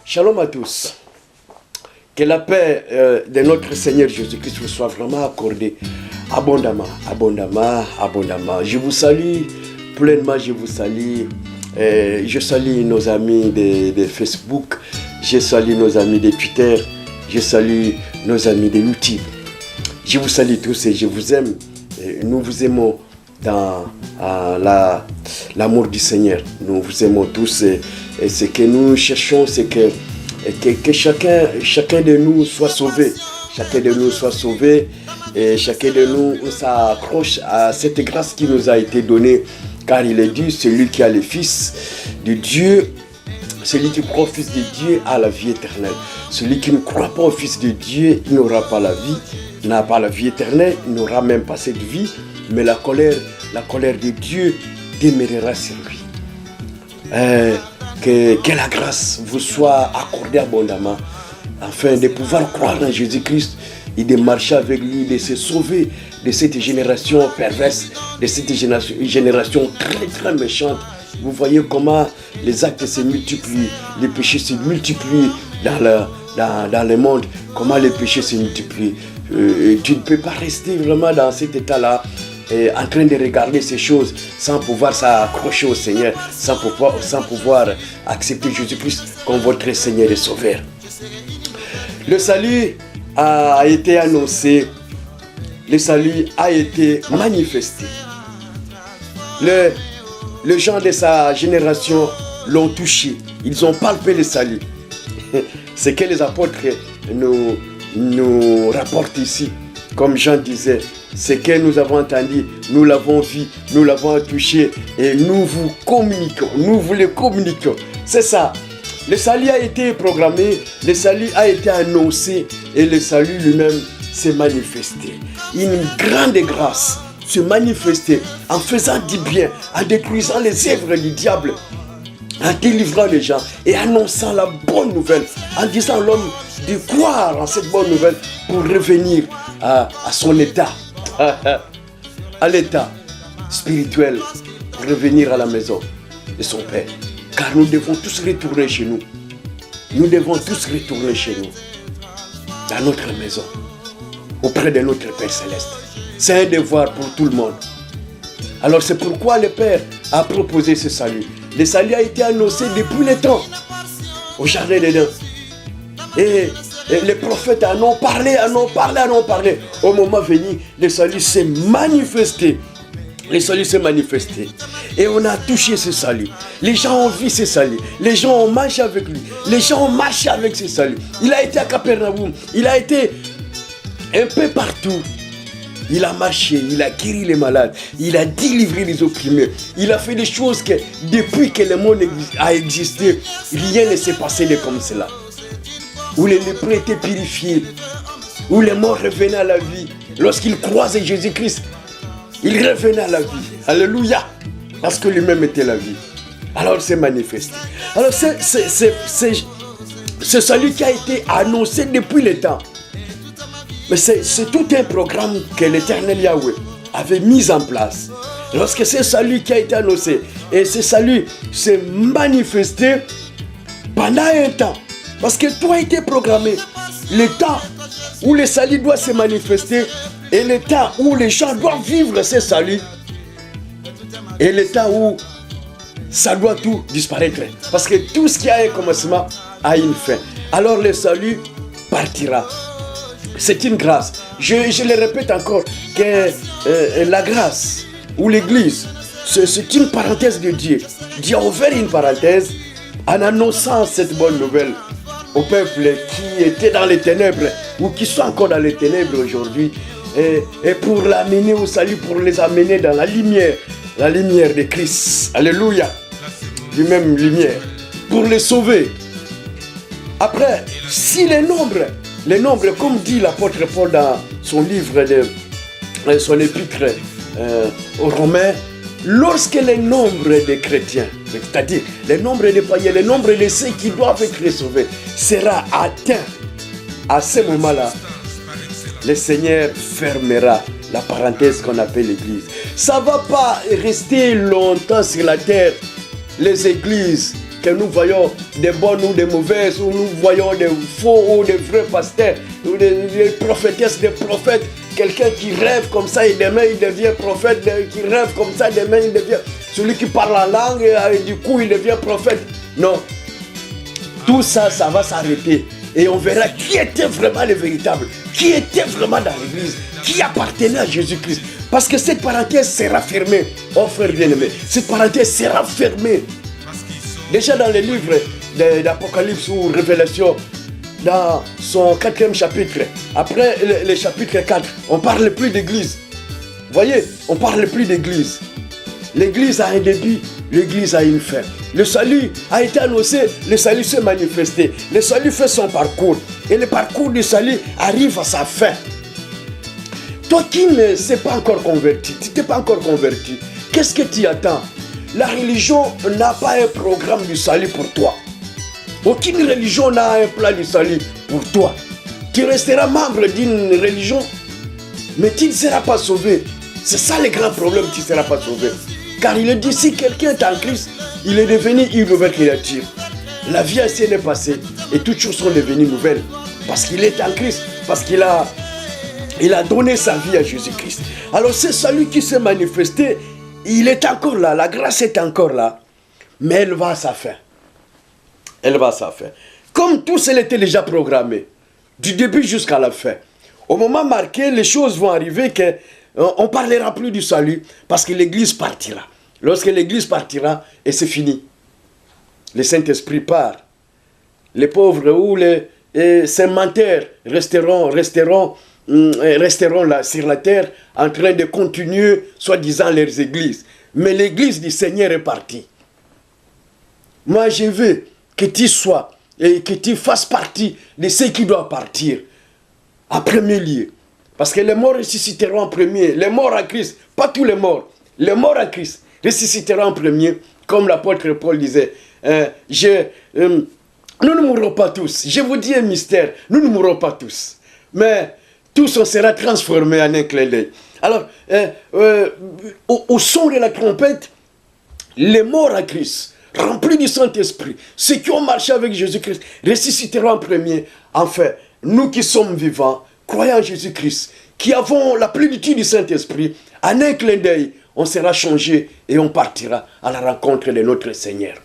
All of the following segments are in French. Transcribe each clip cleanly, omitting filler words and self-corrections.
Shalom à tous. Que la paix de notre Seigneur Jésus-Christ vous soit vraiment accordée abondamment, abondamment, abondamment. Je vous salue pleinement, je vous salue. Je salue nos amis de Facebook, je salue nos amis de Twitter, je salue nos amis de YouTube. Je vous salue tous et je vous aime. Nous vous aimons dans l'amour du Seigneur. Nous vous aimons tous et ce que nous cherchons, c'est que chacun de nous soit sauvé. Chacun de nous soit sauvé et chacun de nous s'accroche à cette grâce qui nous a été donnée. Car il est dit, celui qui a le Fils de Dieu, celui qui croit au Fils de Dieu a la vie éternelle. Celui qui ne croit pas au Fils de Dieu, il n'aura pas la vie, n'a pas la vie éternelle, il n'aura même pas cette vie, mais la colère de Dieu demeurera sur lui. Que la grâce vous soit accordée abondamment, afin de pouvoir croire en Jésus-Christ et de marcher avec lui, de se sauver de cette génération perverse, de cette génération très très méchante. Vous voyez comment les actes se multiplient, les péchés se multiplient dans le monde, comment les péchés se multiplient. Tu ne peux pas rester vraiment dans cet état-là, en train de regarder ces choses sans pouvoir s'accrocher au Seigneur, sans pouvoir accepter Jésus-Christ comme votre Seigneur et Sauveur. Le salut a été annoncé, le salut a été manifesté. Les gens de sa génération l'ont touché, ils ont palpé le salut. Ce que les apôtres nous rapportent ici, comme Jean disait, ce que nous avons entendu, nous l'avons vu, nous l'avons touché et nous vous communiquons, nous vous le communiquons. C'est ça. Le salut a été programmé, le salut a été annoncé et le salut lui-même s'est manifesté. Une grande grâce se manifestait en faisant du bien, en détruisant les œuvres du diable, en délivrant les gens et annonçant la bonne nouvelle, en disant à l'homme de croire en cette bonne nouvelle pour revenir à son état, à l'état spirituel, pour revenir à la maison de son Père. Car nous devons tous retourner chez nous. Nous devons tous retourner chez nous, dans notre maison, auprès de notre Père Céleste. C'est un devoir pour tout le monde. Alors c'est pourquoi le Père a proposé ce salut. Le salut a été annoncé depuis le temps, au jardin d'Éden. Et les prophètes en ont parlé. Au moment venu, le salut s'est manifesté. Le salut s'est manifesté. Et on a touché ce salut. Les gens ont vu ce salut. Les gens ont marché avec lui. Les gens ont marché avec ce salut. Il a été à Capernaum. Il a été un peu partout. Il a marché, il a guéri les malades, il a délivré les opprimés. Il a fait des choses que depuis que le monde a existé, rien ne s'est passé de comme cela. Où les lépreux étaient purifiés, où les morts revenaient à la vie. Lorsqu'ils croisaient Jésus-Christ, ils revenaient à la vie. Alléluia. Parce que lui-même était la vie. Alors c'est manifesté. Alors c'est ce salut qui a été annoncé depuis le temps. Mais c'est tout un programme que l'Éternel Yahweh avait mis en place. Lorsque ce salut qui a été annoncé, et ce salut s'est manifesté pendant un temps. Parce que tout a été programmé. Le temps où le salut doit se manifester et le temps où les gens doivent vivre ce salut et le temps où ça doit tout disparaître. Parce que tout ce qui a un commencement a une fin. Alors le salut partira. C'est une grâce. Je le répète encore que la grâce ou l'église, c'est une parenthèse de Dieu. Dieu a ouvert une parenthèse en annonçant cette bonne nouvelle au peuple qui était dans les ténèbres ou qui sont encore dans les ténèbres aujourd'hui et pour l'amener au salut, pour les amener dans la lumière de Christ. Alléluia. Lui-même lumière. Pour les sauver. Après, si les nombres, comme dit l'apôtre Paul dans son livre, son épître aux Romains, lorsque le nombre des chrétiens, c'est-à-dire le nombre des païens, le nombre de ceux qui doivent être sauvés, sera atteint, à ce moment-là, le Seigneur fermera la parenthèse qu'on appelle l'église. Ça ne va pas rester longtemps sur la terre, les églises que nous voyons des bonnes ou des mauvaises, ou nous voyons des faux ou des vrais pasteurs, ou des prophétesses, des prophètes. Quelqu'un qui rêve comme ça et demain il devient prophète, qui rêve comme ça, demain il devient celui qui parle en langue et du coup il devient prophète. Non. Tout ça, ça va s'arrêter. Et on verra qui était vraiment le véritable, qui était vraiment dans l'église, qui appartenait à Jésus-Christ. Parce que cette parenthèse sera fermée. Oh frère bien-aimé, cette parenthèse sera fermée. Déjà dans les livres d'Apocalypse ou Révélation, dans son 4e chapitre, après le chapitre 4, on ne parle plus d'église. Vous voyez, on ne parle plus d'église. L'église a un début, l'église a une fin. Le salut a été annoncé, le salut s'est manifesté. Le salut fait son parcours. Et le parcours du salut arrive à sa fin. Toi qui ne sais pas encore converti, tu t'es pas encore converti, qu'est-ce que tu attends? La religion n'a pas un programme du salut pour toi. Aucune religion n'a un plan du salut pour toi. Tu resteras membre d'une religion, mais tu ne seras pas sauvé. C'est ça le grand problème, tu ne seras pas sauvé. Car il est dit, si quelqu'un est en Christ, il est devenu une nouvelle créature. La vie ancienne est passée et toutes choses sont devenues nouvelles. Parce qu'il est en Christ, parce qu'il a donné sa vie à Jésus-Christ. Alors ce salut qui s'est manifesté, il est encore là, la grâce est encore là, mais elle va à sa fin. Elle va à sa fin. Comme tout cela était déjà programmé, du début jusqu'à la fin. Au moment marqué, les choses vont arriver qu'on ne parlera plus du salut parce que l'Église partira. Lorsque l'Église partira, et c'est fini. Le Saint-Esprit part. Les pauvres ou les sémentaires resteront là sur la terre en train de continuer, soi-disant, leurs églises. Mais l'église du Seigneur est partie. Moi, je veux que tu sois et que tu fasses partie de ceux qui doivent partir en premier lieu. Parce que les morts ressusciteront en premier. Les morts à Christ, pas tous les morts. Les morts à Christ ressusciteront en premier, comme l'apôtre Paul disait. Nous ne mourrons pas tous. Je vous dis un mystère, nous ne mourrons pas tous. Mais tous on sera transformés en un clin d'œil. Alors, au son de la trompette, les morts à Christ, remplis du Saint-Esprit, ceux qui ont marché avec Jésus-Christ, ressusciteront en premier. Enfin, nous qui sommes vivants, croyant en Jésus-Christ, qui avons la plénitude du Saint-Esprit, en un clin d'œil, on sera changé et on partira à la rencontre de notre Seigneur.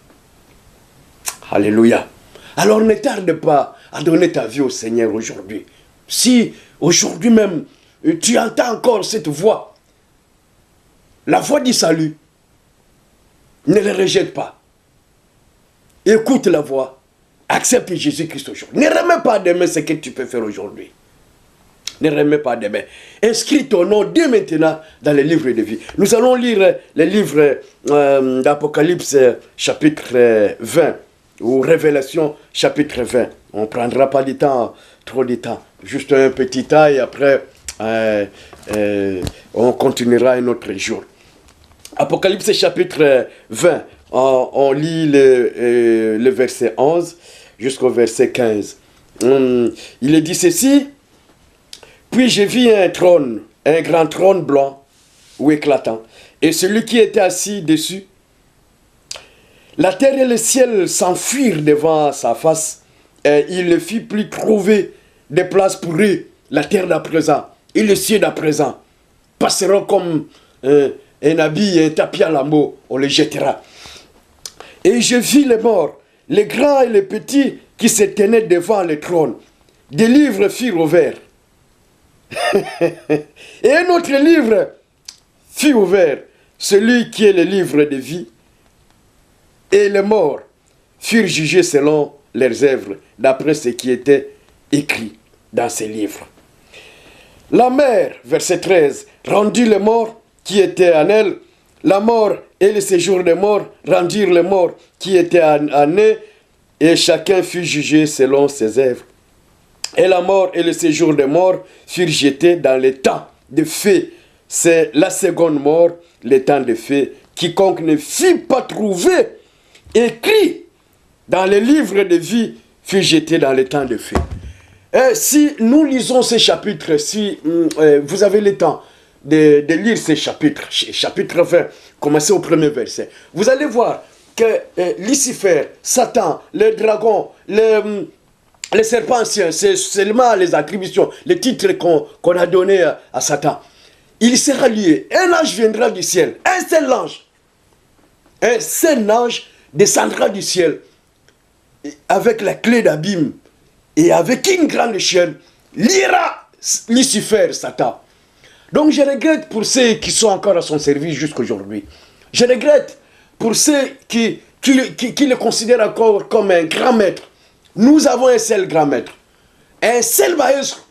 Alléluia. Alors ne tarde pas à donner ta vie au Seigneur aujourd'hui. Si aujourd'hui même, tu entends encore cette voix, la voix du salut, ne la rejette pas. Écoute la voix, accepte Jésus-Christ aujourd'hui. Ne remets pas demain ce que tu peux faire aujourd'hui. Ne remets pas demain. Inscris ton nom dès maintenant dans les livres de vie. Nous allons lire les livres d'Apocalypse chapitre 20 ou Révélation chapitre 20. On ne prendra pas du temps, trop de temps. Juste un petit temps et après on continuera un autre jour. Apocalypse chapitre 20. On lit le verset 11 jusqu'au verset 15. Il est dit ceci. Puis j'ai vu un trône, un grand trône blanc ou éclatant, et celui qui était assis dessus. La terre et le ciel s'enfuirent devant sa face, et il ne fit plus trouver de place pour eux. La terre d'à présent et le ciel d'à présent passeront comme un habit et un tapis à lambeaux, on les jettera. Et je vis les morts, les grands et les petits qui se tenaient devant le trône. Des livres furent ouverts. Et un autre livre fut ouvert, celui qui est le livre de vie. Et les morts furent jugés selon leurs œuvres, d'après ce qui était écrit dans ces livres. La mer, verset 13, rendit les morts qui étaient en elle. La mort et le séjour des morts rendirent les morts qui étaient en eux, et chacun fut jugé selon ses œuvres. Et la mort et le séjour des morts furent jetés dans le temps de feu. C'est la seconde mort, le temps de feu. Quiconque ne fut pas trouvé écrit dans les livres de vie fut jeté dans le temps de feu. Et si nous lisons ces chapitres, si vous avez le temps de lire ces chapitres, chapitre 20, commencez au premier verset, vous allez voir que Lucifer, Satan, le dragon, les serpents anciens, c'est seulement les attributions, les titres qu'on a donnés à Satan. Il sera lié. Un ange viendra du ciel. Un seul ange. Un seul ange descendra du ciel avec la clé d'abîme et avec une grande chaîne liera Lucifer, Satan. Donc je regrette pour ceux qui sont encore à son service jusqu'aujourd'hui. Je regrette pour ceux qui le considèrent encore comme un grand maître. Nous avons un seul grand maître, un seul maître,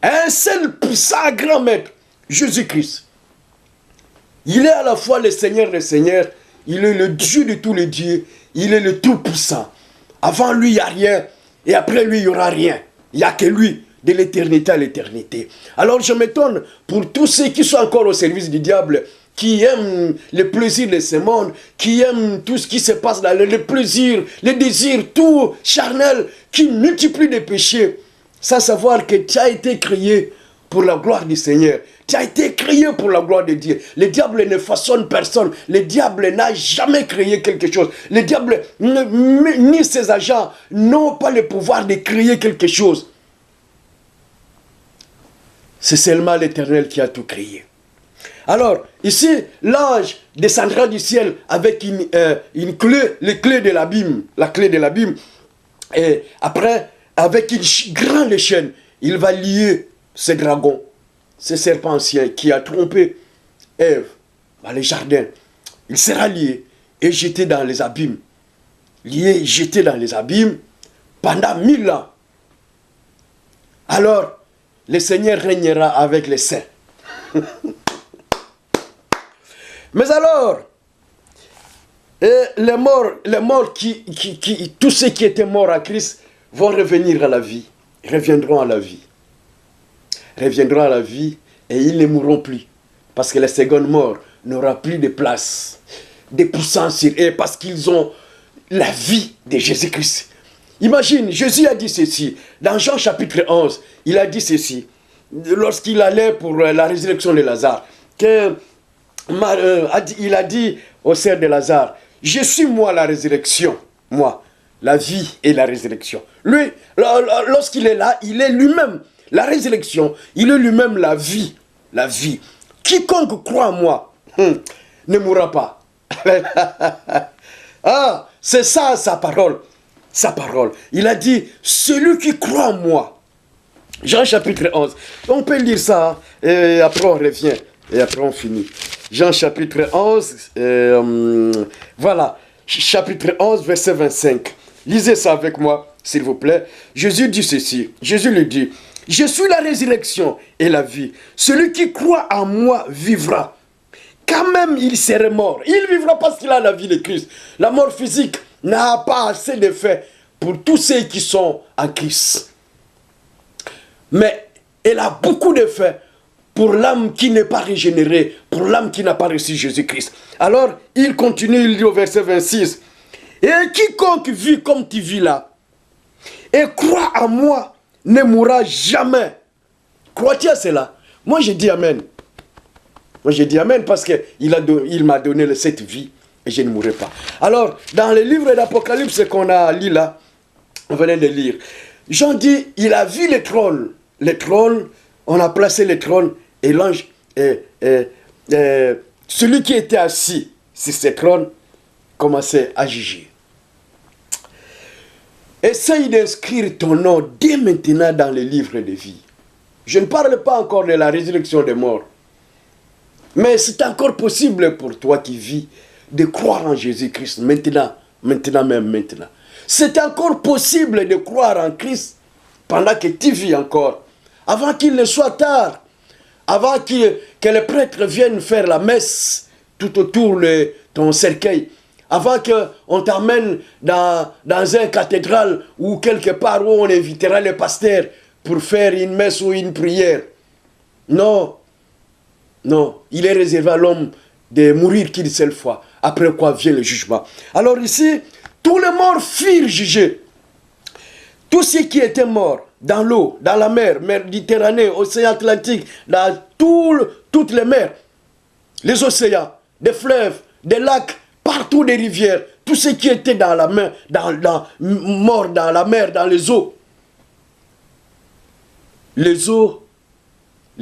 un seul puissant grand maître, Jésus-Christ. Il est à la fois le Seigneur des Seigneurs, il est le Dieu de tous les dieux, il est le Tout-Puissant. Avant lui, il n'y a rien, et après lui, il n'y aura rien. Il n'y a que lui, de l'éternité à l'éternité. Alors je m'étonne pour tous ceux qui sont encore au service du diable, qui aiment le plaisir de ce monde, qui aiment tout ce qui se passe dans le plaisir, les désirs, tout charnel, qui multiplie les péchés, sans savoir que tu as été créé pour la gloire du Seigneur. Tu as été créé pour la gloire de Dieu. Le diable ne façonne personne. Le diable n'a jamais créé quelque chose. Le diable, ni ses agents, n'ont pas le pouvoir de créer quelque chose. C'est seulement l'Éternel qui a tout créé. Alors, ici, l'ange descendra du ciel avec une clé, les clés de l'abîme, la clé de l'abîme. Et après, avec une grande chaîne, il va lier ce dragon, ce serpent ancien qui a trompé Ève dans le jardin. Il sera lié et jeté dans les abîmes. Lié, jeté dans les abîmes pendant 1000 ans. Alors, le Seigneur régnera avec les saints. Mais alors, les morts tous ceux qui étaient morts à Christ vont revenir à la vie, reviendront à la vie. Reviendront à la vie et ils ne mourront plus. Parce que la seconde mort n'aura plus de place, de puissance sur eux, parce qu'ils ont la vie de Jésus-Christ. Imagine, Jésus a dit ceci, dans Jean chapitre 11, il a dit ceci, lorsqu'il allait pour la résurrection de Lazare, il a dit au sœur de Lazare, je suis moi la résurrection, moi, la vie et la résurrection. Lui, lorsqu'il est là, il est lui-même la résurrection, il est lui-même la vie, la vie. Quiconque croit en moi ne mourra pas. Ah, c'est ça sa parole, sa parole. Il a dit, celui qui croit en moi. Jean chapitre 11. On peut lire ça, et après on revient, et après on finit. Jean chapitre 11, voilà, chapitre 11, verset 25. Lisez ça avec moi, s'il vous plaît. Jésus dit ceci, Jésus lui dit, je suis la résurrection et la vie. Celui qui croit en moi vivra. Quand même il serait mort, il vivra parce qu'il a la vie de Christ. La mort physique n'a pas assez d'effet pour tous ceux qui sont en Christ. Mais elle a beaucoup d'effets pour l'âme qui n'est pas régénérée, pour l'âme qui n'a pas reçu Jésus-Christ. Alors, il continue, il dit au verset 26, « Et quiconque vit comme tu vis là, et croit en moi, ne mourra jamais. » Crois-tu à cela? Moi, je dis Amen. Moi, je dis Amen parce qu'il m'a donné cette vie et je ne mourrai pas. Alors, dans le livre d'Apocalypse qu'on a lu là, on venait de lire, Jean dit, il a vu les trônes. Les trônes, on a placé les trônes et l'ange, celui qui était assis sur ces trônes, commençait à juger. Essaye d'inscrire ton nom dès maintenant dans le livre de vie. Je ne parle pas encore de la résurrection des morts. Mais c'est encore possible pour toi qui vis de croire en Jésus-Christ maintenant, même maintenant. C'est encore possible de croire en Christ pendant que tu vis encore. Avant qu'il ne soit tard, avant que les prêtres viennent faire la messe tout autour de ton cercueil, avant qu'on t'amène dans un cathédrale ou quelque part où on invitera les pasteurs pour faire une messe ou une prière. Non, non, il est réservé à l'homme de mourir qu'une seule fois, après quoi vient le jugement. Alors ici, tous les morts furent jugés. Tous ceux qui étaient morts dans l'eau, dans la mer, Méditerranée, océan Atlantique, dans toutes les mers, les océans, des fleuves, des lacs, partout des rivières. Tous ceux qui étaient dans la mer, morts dans la mer, dans les eaux les ont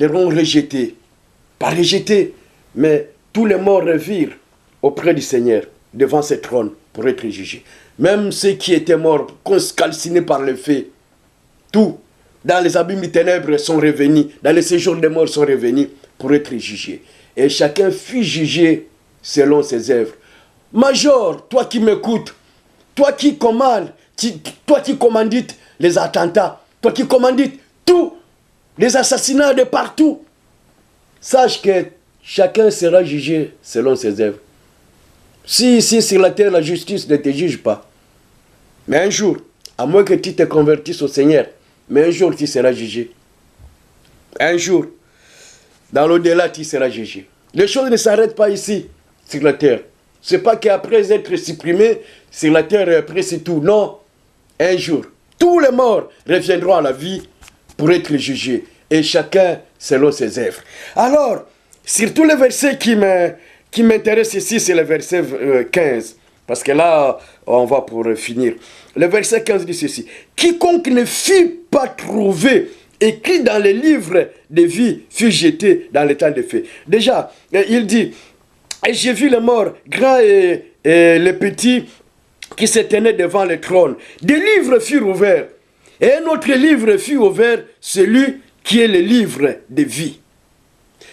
rejetés. Pas rejetés, mais tous les morts revirent auprès du Seigneur, devant ce trône, pour être jugés. Même ceux qui étaient morts, calcinés par le feu, tout, dans les abîmes des ténèbres sont revenus, dans les séjours des morts sont revenus pour être jugés. Et chacun fut jugé selon ses œuvres. Major, toi qui m'écoutes, toi qui commandes, toi qui commandites les attentats, toi qui commandites tous les assassinats de partout, sache que chacun sera jugé selon ses œuvres. Si ici sur la terre la justice ne te juge pas, mais un jour, à moins que tu te convertisses au Seigneur, mais un jour tu seras jugé. Un jour, dans l'au-delà, tu seras jugé. Les choses ne s'arrêtent pas ici, sur la terre. Ce n'est pas qu'après être supprimés sur la terre, après c'est tout. Non, un jour, tous les morts reviendront à la vie pour être jugés. Et chacun selon ses œuvres. Alors, surtout le verset qui m'intéresse ici, c'est le verset 15. Parce que là, on va pour finir. Le verset 15 dit ceci. Quiconque ne fut pas trouvé écrit dans les livres de vie fut jeté dans le temps de feu. Déjà, il dit, et j'ai vu les morts, grands et les petits, qui se tenaient devant le trône. Des livres furent ouverts. Et un autre livre fut ouvert, celui qui est le livre de vie.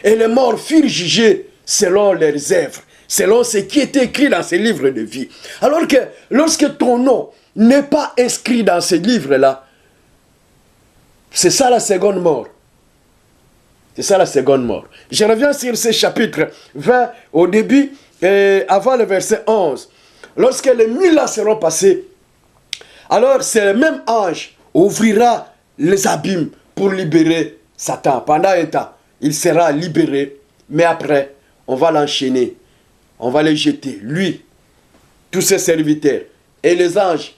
Et les morts furent jugés selon leurs œuvres, selon ce qui est écrit dans ces livres de vie. Alors que lorsque ton nom n'est pas inscrit dans ces livres-là, c'est ça la seconde mort. C'est ça la seconde mort. Je reviens sur ce chapitre 20 au début, avant le verset 11. Lorsque les 1000 ans seront passés, alors c'est le même ange ouvrira les abîmes pour libérer Satan. Pendant un temps, il sera libéré, mais après, on va l'enchaîner. On va le jeter, lui, tous ses serviteurs, et les anges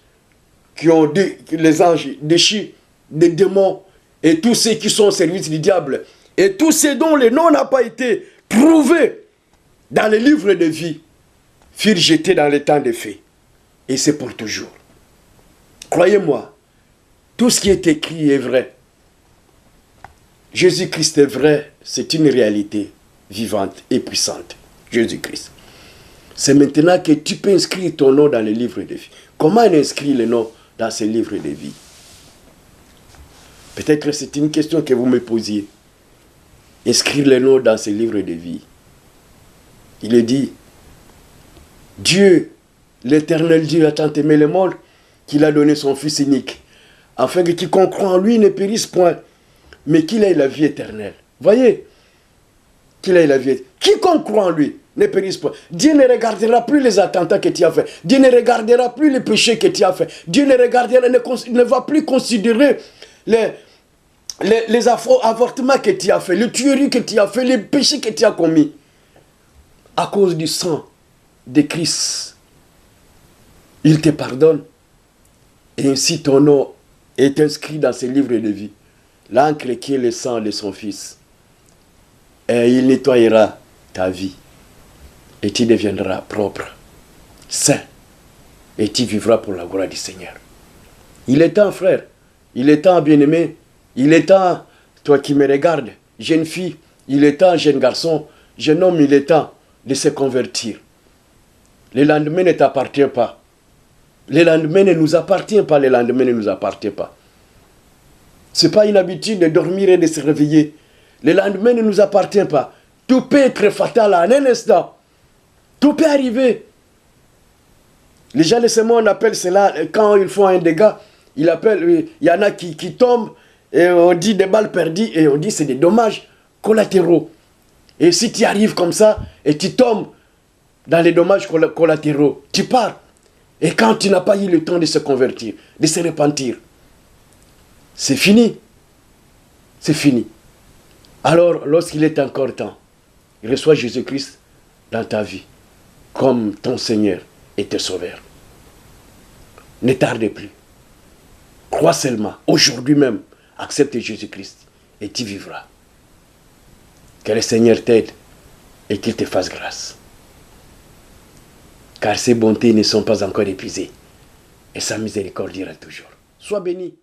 qui ont les anges déchus, des démons, et tous ceux qui sont au service du diable, et tous ceux dont le nom n'a pas été trouvé dans le livre de vie, furent jetés dans le temps de feu. Et c'est pour toujours. Croyez-moi, tout ce qui est écrit est vrai. Jésus-Christ est vrai, c'est une réalité vivante et puissante. Jésus-Christ. C'est maintenant que tu peux inscrire ton nom dans le livre de vie. Comment on inscrit le nom dans ce livre de vie? Peut-être que c'est une question que vous me posiez. Inscrire le nom dans ce livre de vie. Il est dit, Dieu, l'éternel Dieu a tant aimé le monde qu'il a donné son Fils unique, afin que quiconque croit en lui ne périsse point, mais qu'il ait la vie éternelle. Voyez, qu'il ait la vie éternelle. Quiconque croit en lui ne périsse pas. Dieu ne regardera plus les attentats que tu as fait. Dieu ne regardera plus les péchés que tu as fait. Dieu ne regardera, ne va plus considérer les avortements que tu as fait, les tueries que tu as fait, les péchés que tu as commis. À cause du sang de Christ, il te pardonne. Et ainsi ton nom est inscrit dans ce livre de vie. L'encre qui est le sang de son Fils. Et il nettoyera ta vie. Et tu deviendras propre, saint. Et tu vivras pour la gloire du Seigneur. Il est temps, frère. Il est temps, bien-aimé. Il est temps, toi qui me regardes, jeune fille. Il est temps, jeune garçon. Jeune homme, il est temps de se convertir. Le lendemain ne t'appartient pas. Le lendemain ne nous appartient pas. Le lendemain ne nous appartient pas. Ce n'est pas une habitude de dormir et de se réveiller. Le lendemain ne nous appartient pas. Tout peut être fatal en un instant. Tout peut arriver. Les gens de ce monde appellent cela, quand ils font un dégât, ils appellent, il y en a qui tombent, et on dit des balles perdues, et on dit c'est des dommages collatéraux. Et si tu arrives comme ça, et tu tombes dans les dommages collatéraux, tu pars. Et quand tu n'as pas eu le temps de se convertir, de se repentir, c'est fini. C'est fini. Alors, lorsqu'il est encore temps, reçois Jésus-Christ dans ta vie, comme ton Seigneur et ton Sauveur. Ne tarde plus. Crois seulement, aujourd'hui même, accepte Jésus-Christ et tu vivras. Que le Seigneur t'aide et qu'il te fasse grâce. car ses bontés ne sont pas encore épuisées. Et sa miséricorde dira toujours. Sois béni.